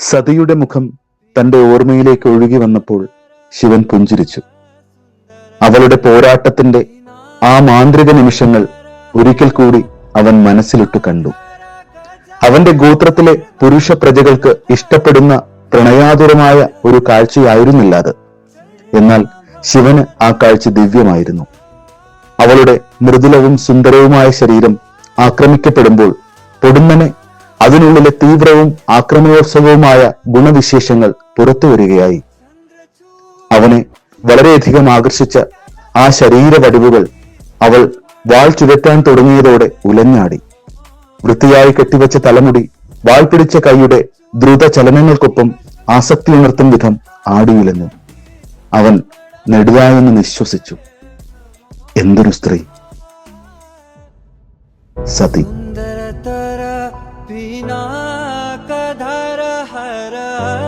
സതിയുടെ മുഖം തന്റെ ഓർമ്മയിലേക്ക് ഒഴുകി വന്നപ്പോൾ ശിവൻ പുഞ്ചിരിച്ചു. അവളുടെ പോരാട്ടത്തിന്റെ ആ മാന്ത്രിക നിമിഷങ്ങൾ ഒരിക്കൽ കൂടി അവൻ മനസ്സിലിട്ട് കണ്ടു. അവന്റെ ഗോത്രത്തിലെ പുരുഷ പ്രജകൾക്ക് ഇഷ്ടപ്പെടുന്ന പ്രണയാതുരമായ ഒരു കാഴ്ചയായിരുന്നില്ല അത്. എന്നാൽ ശിവന് ആ കാഴ്ച ദിവ്യമായിരുന്നു. അവളുടെ മൃദുലവും സുന്ദരവുമായ ശരീരം ആക്രമിക്കപ്പെടുമ്പോൾ പൊടുന്നനെ അതിനുള്ളിലെ തീവ്രവും ആക്രമണോത്സവവുമായ ഗുണവിശേഷങ്ങൾ പുറത്തു വരികയായി. അവനെ വളരെയധികം ആകർഷിച്ച ആ ശരീരവടിവുകൾ അവൾ വാൾ ചുഴറ്റാൻ തുടങ്ങിയതോടെ ഉലഞ്ഞാടി. വൃത്തിയായി കെട്ടിവെച്ച തലമുടി വാൾ പിടിച്ച കൈയുടെ ദ്രുത ചലനങ്ങൾക്കൊപ്പം ആസക്തി ഉണർത്തും വിധം ആടിയുലഞ്ഞു. അവൻ നെടുതായെന്ന് നിശ്വസിച്ചു. എന്തൊരു സ്ത്രീ! സതി. पिनाकधर हर